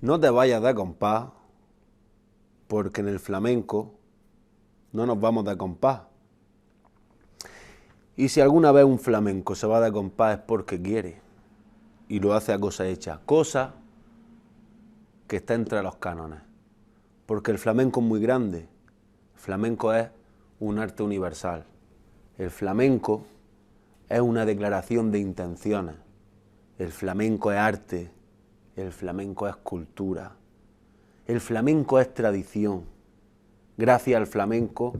No te vayas de compás, porque en el flamenco no nos vamos de compás. Y si alguna vez un flamenco se va de compás es porque quiere, y lo hace a cosa hecha, cosa que está entre los cánones. Porque el flamenco es muy grande, el flamenco es un arte universal, el flamenco es una declaración de intenciones, el flamenco es arte, el flamenco es cultura, el flamenco es tradición. Gracias al flamenco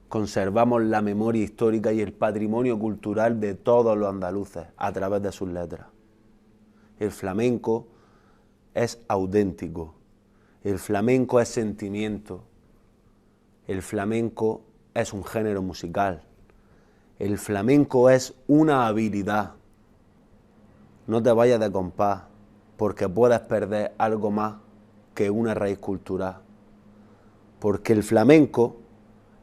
conservamos la memoria histórica y el patrimonio cultural de todos los andaluces a través de sus letras. El flamenco es auténtico, el flamenco es sentimiento, el flamenco es un género musical, el flamenco es una habilidad. No te vayas de compás, porque puedes perder algo más que una raíz cultural. Porque el flamenco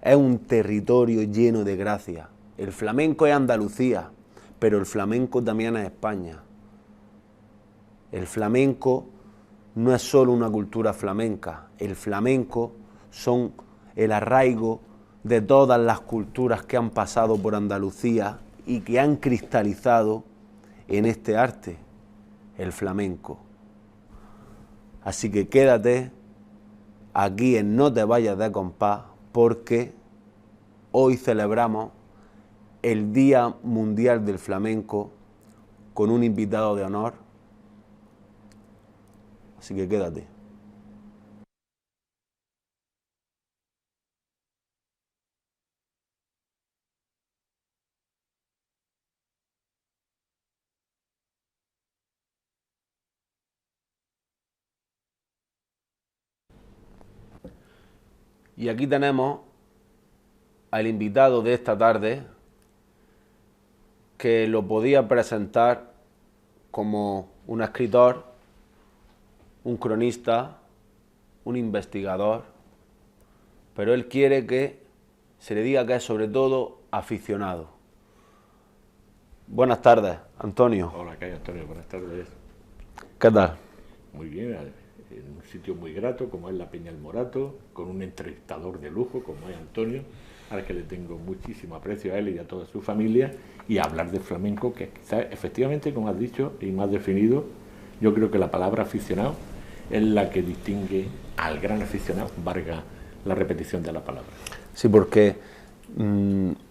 es un territorio lleno de gracia. El flamenco es Andalucía, pero el flamenco también es España. El flamenco no es solo una cultura flamenca, el flamenco son el arraigo de todas las culturas que han pasado por Andalucía y que han cristalizado en este arte, el flamenco. Así que quédate aquí en No te vayas de compás, porque hoy celebramos el Día Mundial del Flamenco con un invitado de honor. Así que quédate. Y aquí tenemos al invitado de esta tarde, que lo podía presentar como un escritor, un cronista, un investigador, pero él quiere que se le diga que es sobre todo aficionado. Buenas tardes, Antonio. Hola, ¿qué hay, Antonio? Buenas tardes. ¿Qué tal? Muy bien, en un sitio muy grato como es la Peña El Morato, con un entrevistador de lujo como es Antonio, al que le tengo muchísimo aprecio a él y a toda su familia, y hablar de flamenco, que quizás efectivamente, como has dicho y más definido, yo creo que la palabra aficionado es la que distingue al gran aficionado, valga la repetición de la palabra. Sí, porque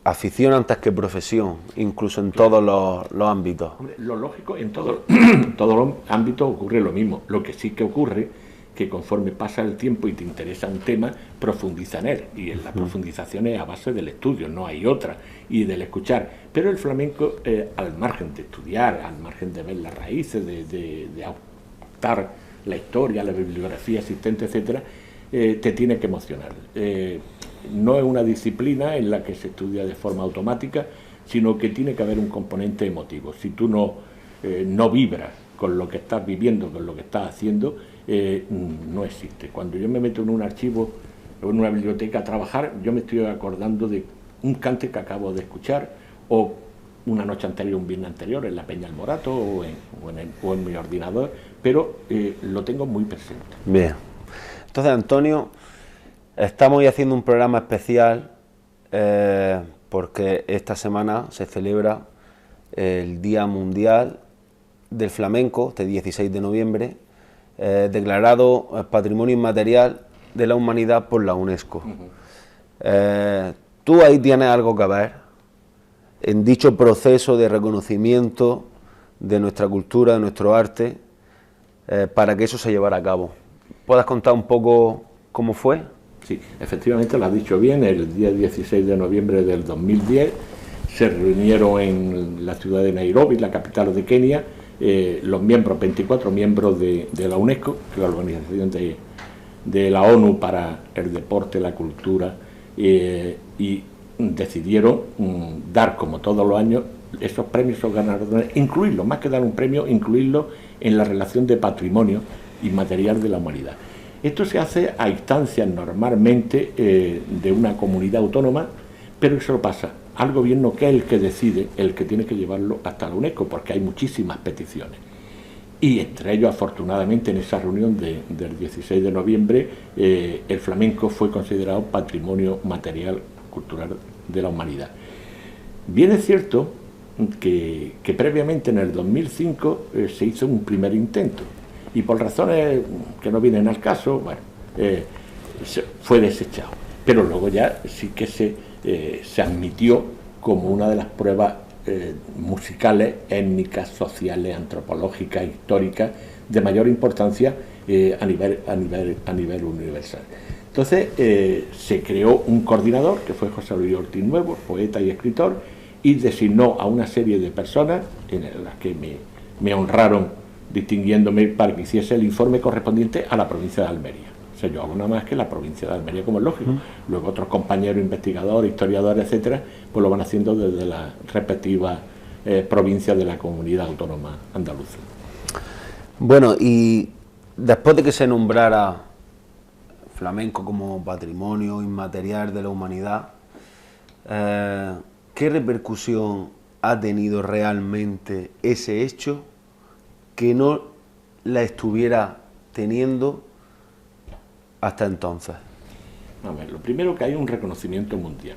afición antes que profesión, incluso en todos los ámbitos. Hombre, lo lógico, en todos los ámbitos ocurre lo mismo. Lo que sí que ocurre, que conforme pasa el tiempo y te interesa un tema, profundiza en él. Y en la profundización es a base del estudio, no hay otra, y del escuchar. Pero el flamenco, al margen de estudiar, al margen de ver las raíces, de adaptar la historia, la bibliografía existente, etcétera, te tiene que emocionar. No es una disciplina en la que se estudia de forma automática, sino que tiene que haber un componente emotivo. Si tú no vibras con lo que estás viviendo, con lo que estás haciendo, no existe. Cuando yo me meto en un archivo o en una biblioteca a trabajar, yo me estoy acordando de un cante que acabo de escuchar, o una noche anterior, un viernes anterior, en la Peña El Morato o en mi ordenador, pero lo tengo muy presente. Bien. Entonces, Antonio, estamos hoy haciendo un programa especial porque esta semana se celebra el Día Mundial del Flamenco, este 16 de noviembre, declarado Patrimonio Inmaterial de la Humanidad por la UNESCO. ¿Tú ahí tienes algo que ver en dicho proceso de reconocimiento de nuestra cultura, de nuestro arte, para que eso se llevara a cabo? ¿Puedes contar un poco cómo fue? Sí, efectivamente lo has dicho bien, el día 16 de noviembre del 2010 se reunieron en la ciudad de Nairobi, la capital de Kenia, los miembros, 24 miembros de la UNESCO, que es la organización de la ONU para el deporte, la cultura, y decidieron dar, como todos los años, esos premios, esos ganadores, incluirlos, más que dar un premio, incluirlos en la relación de patrimonio inmaterial de la humanidad. Esto se hace a instancias normalmente de una comunidad autónoma, pero eso pasa al gobierno, que es el que decide, el que tiene que llevarlo hasta la UNESCO, porque hay muchísimas peticiones. Y entre ellos, afortunadamente, en esa reunión del 16 de noviembre, el flamenco fue considerado patrimonio material cultural de la humanidad. Bien es cierto que previamente, en el 2005, se hizo un primer intento, y por razones que no vienen al caso, bueno, fue desechado. Pero luego ya sí que se admitió como una de las pruebas musicales, étnicas, sociales, antropológicas, históricas, de mayor importancia a nivel universal. Entonces se creó un coordinador, que fue José Luis Ortiz Nuevo, poeta y escritor, y designó a una serie de personas, en las que me honraron distinguiéndome para que hiciese el informe correspondiente a la provincia de Almería. O sea, yo hago nada más que la provincia de Almería, como es lógico. Luego otros compañeros, investigadores, historiadores, etcétera, pues lo van haciendo desde las respectivas provincias de la comunidad autónoma andaluza. Bueno, y después de que se nombrara flamenco como patrimonio inmaterial de la humanidad, ¿qué repercusión ha tenido realmente ese hecho que no la estuviera teniendo hasta entonces? A ver, lo primero, que hay un reconocimiento mundial,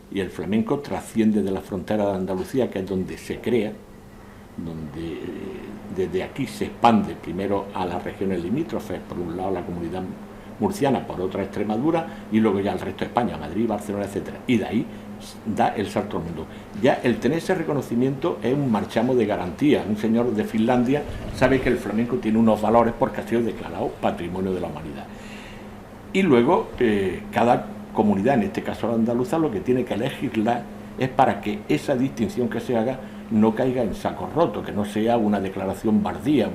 y el flamenco trasciende de la frontera de Andalucía, que es donde se crea, donde desde aquí se expande primero a las regiones limítrofes, por un lado la comunidad murciana, por otra Extremadura, y luego ya al resto de España, Madrid, Barcelona, etcétera, y de ahí da el salto al mundo. Ya el tener ese reconocimiento es un marchamo de garantía. Un señor de Finlandia sabe que el flamenco tiene unos valores porque ha sido declarado patrimonio de la humanidad. Y luego cada comunidad, en este caso la andaluza, lo que tiene que legislar es para que esa distinción que se haga no caiga en saco roto, que no sea una declaración bardía,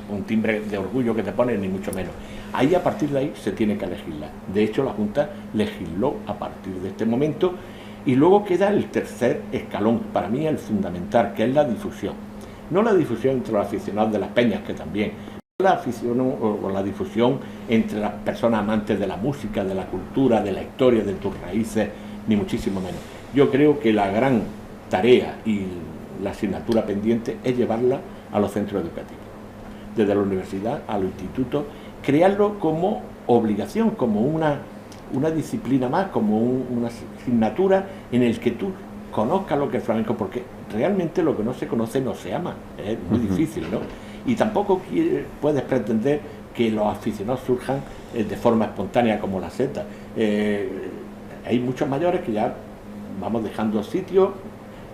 un timbre de orgullo que te ponen, ni mucho menos. Ahí, a partir de ahí, se tiene que legislar. De hecho, la Junta legisló a partir de este momento, y luego queda el tercer escalón, para mí el fundamental, que es la difusión. No la difusión entre los aficionados de las peñas, que también, la afición o la difusión entre las personas amantes de la música, de la cultura, de la historia, de tus raíces, ni muchísimo menos. Yo creo que la gran tarea y la asignatura pendiente es llevarla a los centros educativos, desde la universidad a los institutos, crearlo como obligación, como una disciplina más, como una asignatura en el que tú conozcas lo que es flamenco, porque realmente lo que no se conoce no se ama, es muy difícil, ¿no? Y tampoco puedes pretender que los aficionados surjan de forma espontánea como la seta. Hay muchos mayores que ya vamos dejando sitios,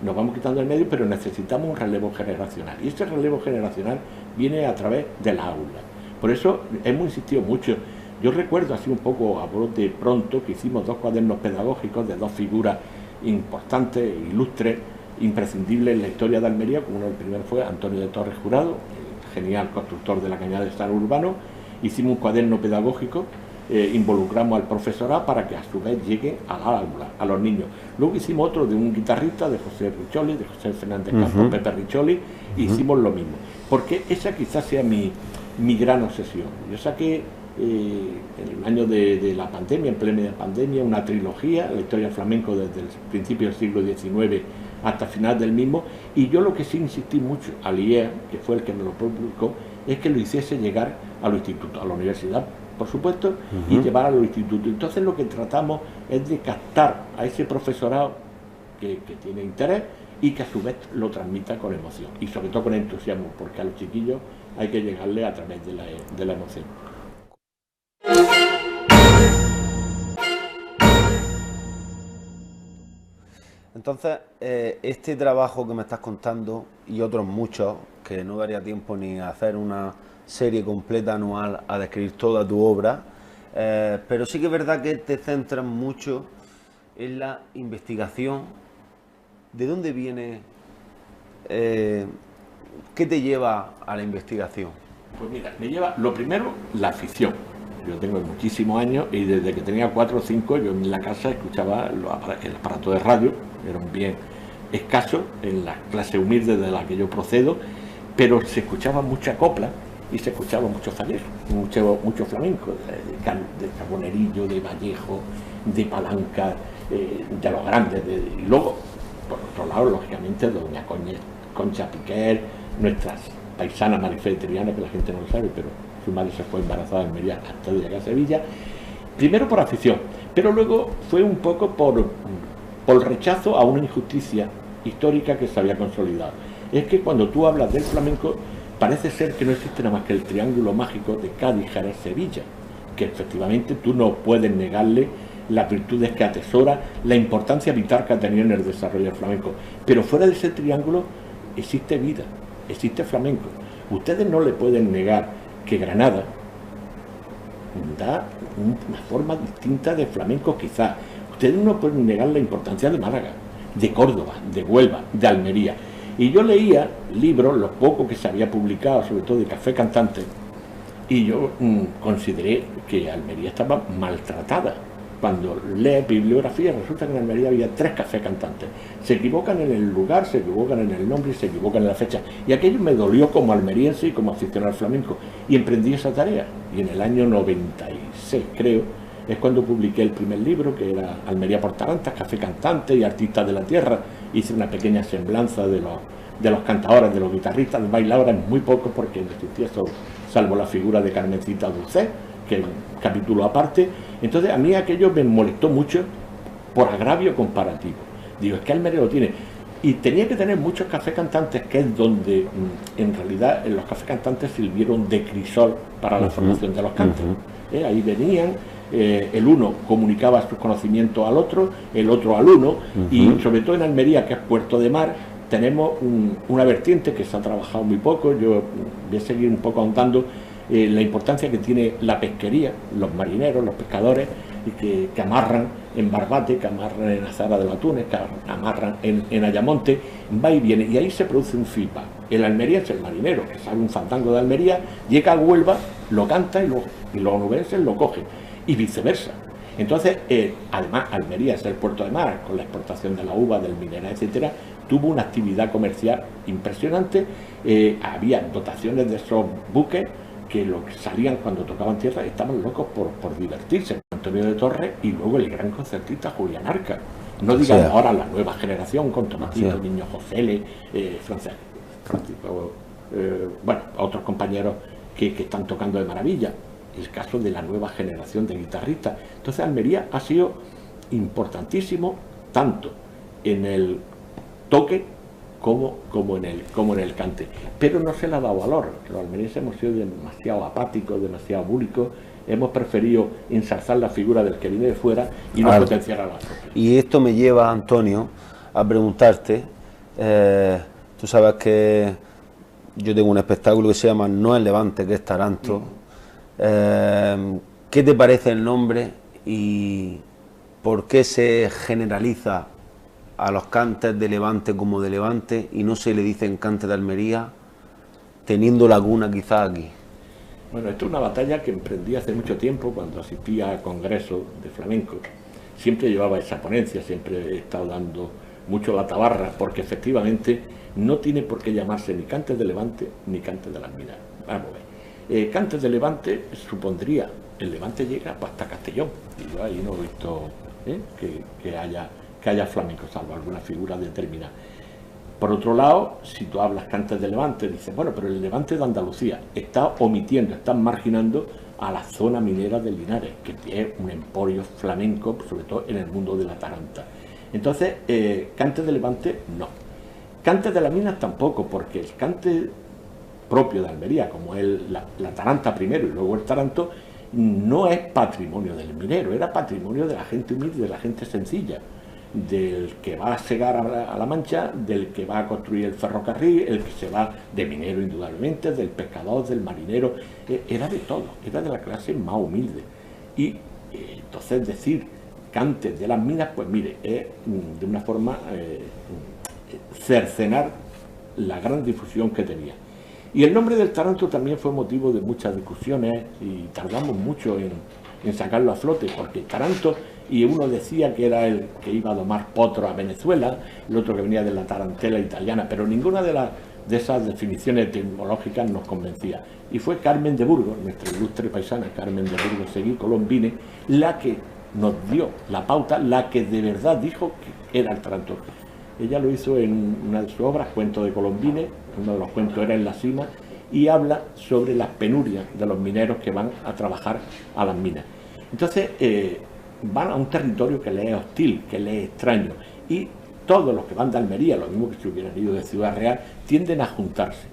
nos vamos quitando el medio, pero necesitamos un relevo generacional, y ese relevo generacional viene a través de la aula. Por eso hemos insistido mucho. Yo recuerdo, así un poco a brote pronto, que hicimos 2 cuadernos pedagógicos de 2 figuras importantes, ilustres, imprescindibles en la historia de Almería. Uno, el primero, fue Antonio de Torres Jurado, el genial constructor de la Cañada de San Urbano. Hicimos un cuaderno pedagógico, involucramos al profesorado para que a su vez llegue al aula, a los niños. Luego hicimos otro de un guitarrista, de José Richoli, de José Fernández Campos, Pepe Richoli, y hicimos lo mismo. Porque esa quizás sea mi gran obsesión. Yo saqué en el año de la pandemia, en plena pandemia, una trilogía, la historia del flamenco desde el principio del siglo XIX hasta el final del mismo, y yo lo que sí insistí mucho al IEA, que fue el que me lo publicó, es que lo hiciese llegar a los institutos, a la universidad, por supuesto, y llevar a los institutos. Entonces lo que tratamos es de captar a ese profesorado que tiene interés, y que a su vez lo transmita con emoción, y sobre todo con entusiasmo, porque a los chiquillos hay que llegarle a través de la emoción. Entonces, este trabajo que me estás contando, y otros muchos, que no daría tiempo ni a hacer una serie completa anual a describir toda tu obra, pero sí que es verdad que te centras mucho en la investigación. ¿De dónde viene? ¿Qué te lleva a la investigación? Pues mira, me lleva, lo primero, la afición. Yo tengo muchísimos años, y desde que tenía 4 o 5, yo en la casa escuchaba el aparato de radio, era un bien escaso en la clase humilde de la que yo procedo, pero se escuchaba mucha copla y se escuchaba mucho fallero, mucho flamenco, de Carbonerillo, de Vallejo, de Palanca, de los grandes, y luego, por otro lado, lógicamente, doña Concha Piquer, nuestras paisana Marifé Triana, que la gente no lo sabe, pero su madre se fue embarazada en Almería antes de llegar a Sevilla. Primero por afición, pero luego fue un poco por rechazo a una injusticia histórica que se había consolidado. Es que cuando tú hablas del flamenco, parece ser que no existe nada más que el triángulo mágico de Cádiz, Jerez, Sevilla, que efectivamente tú no puedes negarle las virtudes que atesora, la importancia vital que ha tenido en el desarrollo del flamenco. Pero fuera de ese triángulo existe vida, existe flamenco. Ustedes no le pueden negar que Granada da una forma distinta de flamenco, quizás. Ustedes no pueden negar la importancia de Málaga, de Córdoba, de Huelva, de Almería. Y yo leía libros, los pocos que se había publicado, sobre todo de Café Cantante, y yo consideré que Almería estaba maltratada. Cuando lees bibliografía, resulta que en Almería había 3 cafés cantantes. Se equivocan en el lugar, se equivocan en el nombre y se equivocan en la fecha. Y aquello me dolió como almeriense y como aficionado al flamenco. Y emprendí esa tarea. Y en el año 96, creo, es cuando publiqué el primer libro, que era Almería por Tarantas, Café Cantante y Artistas de la Tierra. Hice una pequeña semblanza de los cantadores, de los guitarristas, de bailadores, muy pocos, porque no existía eso, salvo la figura de Carmencita Dulce, que es un capítulo aparte. Entonces a mí aquello me molestó mucho por agravio comparativo. Digo, es que Almería lo tiene. Y tenía que tener muchos cafés cantantes, que es donde en realidad los cafés cantantes sirvieron de crisol para la formación de los cantos. Ahí venían, el uno comunicaba sus conocimientos al otro, el otro al uno, y sobre todo en Almería, que es puerto de mar, tenemos una vertiente que se ha trabajado muy poco. Yo voy a seguir un poco ahondando la importancia que tiene la pesquería, los marineros, los pescadores, y que amarran en Barbate, que amarran en Azara de los Atunes, que amarran en Ayamonte, va y viene, y ahí se produce un feedback. El almeriense, el marinero, que sabe un fandango de Almería, llega a Huelva, lo canta y los onubenses lo cogen, y viceversa. Entonces, además, Almería es el puerto de mar, con la exportación de la uva, del mineral, etcétera, tuvo una actividad comercial impresionante. Había dotaciones de esos buques que los que salían cuando tocaban tierra estaban locos por divertirse. Antonio de Torres y luego el gran concertista Julián Arca. No digan ahora la nueva generación con Tomatito, Niño José, Francisco, bueno, otros compañeros que están tocando de maravilla. El caso de la nueva generación de guitarristas. Entonces Almería ha sido importantísimo tanto en el toque como en el cante, pero no se le ha dado valor. Los almerienses hemos sido demasiado apáticos, demasiado búlicos, hemos preferido ensalzar la figura del que viene de fuera y no potenciar a la otra. Y esto me lleva, Antonio, a preguntarte, tú sabes que yo tengo un espectáculo que se llama No es Levante, que es Taranto. ¿Qué te parece el nombre y por qué se generaliza a los cantes de Levante como de Levante y no se le dicen cantes de Almería, teniendo laguna quizás aquí? Bueno, esto es una batalla que emprendí hace mucho tiempo cuando asistía a congresos de flamenco. Siempre llevaba esa ponencia, siempre he estado dando mucho la tabarra, porque efectivamente no tiene por qué llamarse ni cantes de Levante ni cantes de las Minas. Vamos a ver. Cantes de Levante supondría, el Levante llega hasta Castellón, y yo ahí no he visto que haya flamenco, salvo alguna figura determinada. Por otro lado, si tú hablas cantes de Levante, dices, bueno, pero el Levante de Andalucía está omitiendo, está marginando a la zona minera de Linares, que tiene un emporio flamenco, sobre todo en el mundo de la taranta. Entonces, cantes de Levante, no. Cantes de las Minas tampoco, porque el cante propio de Almería, como es la taranta primero y luego el taranto, no es patrimonio del minero, era patrimonio de la gente humilde, de la gente sencilla, del que va a segar a la Mancha, del que va a construir el ferrocarril, el que se va de minero indudablemente, del pescador, del marinero, era de todo, era de la clase más humilde. Y entonces decir cantes de las minas, pues mire, es de una forma cercenar la gran difusión que tenía. Y el nombre del taranto también fue motivo de muchas discusiones y tardamos mucho en sacarlo a flote, porque taranto, y uno decía que era el que iba a domar potro a Venezuela, el otro que venía de la tarantela italiana, pero ninguna de esas definiciones etimológicas nos convencía. Y fue Carmen de Burgos, nuestra ilustre paisana Carmen de Burgos Seguí Colombine, la que nos dio la pauta, la que de verdad dijo que era el taranto. Ella lo hizo en una de sus obras, Cuentos de Colombines, uno de los cuentos era En la cima, y habla sobre las penurias de los mineros que van a trabajar a las minas. Entonces van a un territorio que les es hostil, que les es extraño, y todos los que van de Almería, lo mismo que si hubieran ido de Ciudad Real, tienden a juntarse.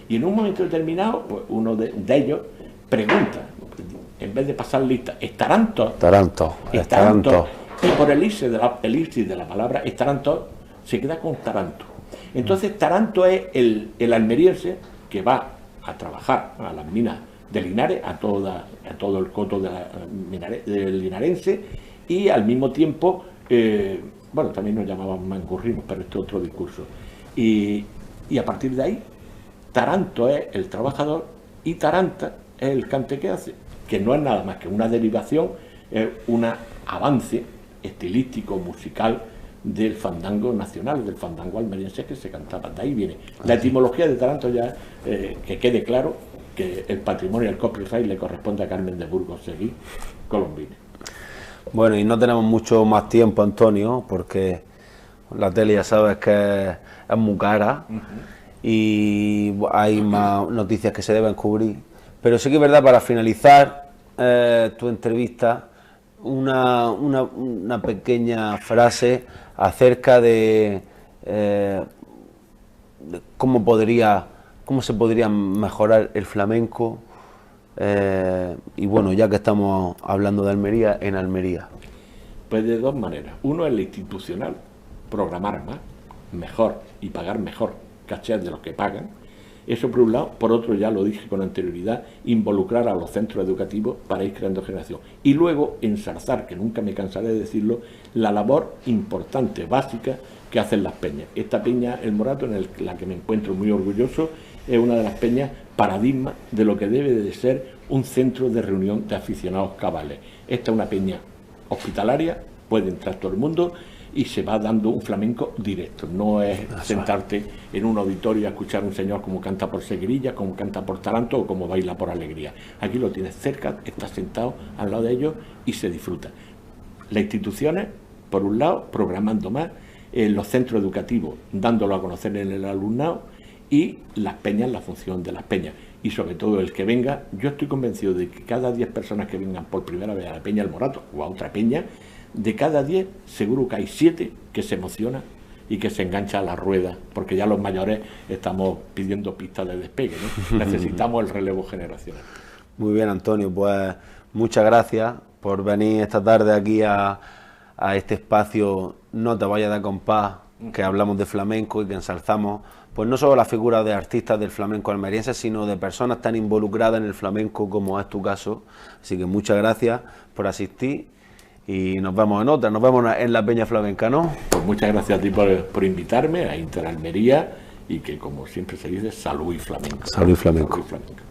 Y en un momento determinado, pues uno de ellos pregunta, en vez de pasar lista, ¿estarán todos? Estarán todos. Y por el irse de la palabra estarán todos, se queda con Taranto. Entonces Taranto es el almeriense que va a trabajar a las minas de Linares, a todo el coto del linarense, y al mismo tiempo, bueno, también nos llamaban mangurrinos, pero esto es otro discurso. Y a partir de ahí, Taranto es el trabajador y Taranta es el cante que hace, que no es nada más que una derivación, un avance estilístico, musical, del fandango nacional, del fandango almeriense que se cantaba. De ahí viene. La etimología de Taranto ya, que quede claro que el patrimonio del copyright le corresponde a Carmen de Burgos Seguí, Colombines. Bueno, y no tenemos mucho más tiempo, Antonio, porque la tele ya sabes que es muy cara y hay más noticias que se deben cubrir. Pero sí que es verdad, para finalizar tu entrevista, una pequeña frase acerca de cómo se podría mejorar el flamenco, y bueno, ya que estamos hablando de Almería, en Almería. Pues de dos maneras. Uno es la institucional, programar más, mejor y pagar mejor cachés de los que pagan. Eso por un lado. Por otro, ya lo dije con anterioridad, involucrar a los centros educativos para ir creando generación. Y luego ensalzar, que nunca me cansaré de decirlo, la labor importante, básica, que hacen las peñas. Esta peña, El Morato, en la que me encuentro muy orgulloso, es una de las peñas paradigma de lo que debe de ser un centro de reunión de aficionados cabales. Esta es una peña hospitalaria, puede entrar todo el mundo, y se va dando un flamenco directo. No es sentarte en un auditorio a escuchar a un señor como canta por Seguirilla, como canta por Taranto o como baila por Alegría. Aquí lo tienes cerca, estás sentado al lado de ellos y se disfruta. Las instituciones, por un lado, programando más, los centros educativos, dándolo a conocer en el alumnado, y las peñas, la función de las peñas. Y sobre todo el que venga, yo estoy convencido de que cada 10 personas que vengan por primera vez a la Peña El Morato o a otra peña, de cada 10 seguro que hay 7 que se emocionan y que se enganchan a la rueda, porque ya los mayores estamos pidiendo pistas de despegue, ¿no? Necesitamos el relevo generacional. Muy bien, Antonio, pues muchas gracias por venir esta tarde aquí a este espacio No te vayas de compás, que hablamos de flamenco y que ensalzamos pues no solo la figura de artistas del flamenco almeriense, sino de personas tan involucradas en el flamenco como es tu caso. Así que muchas gracias por asistir y nos vemos en otra, nos vemos en la Peña Flamenca, ¿no? Pues muchas gracias a ti por invitarme a Inter Almería, y que, como siempre se dice, salud y flamenco. Salud y flamenco. Salud y flamenco.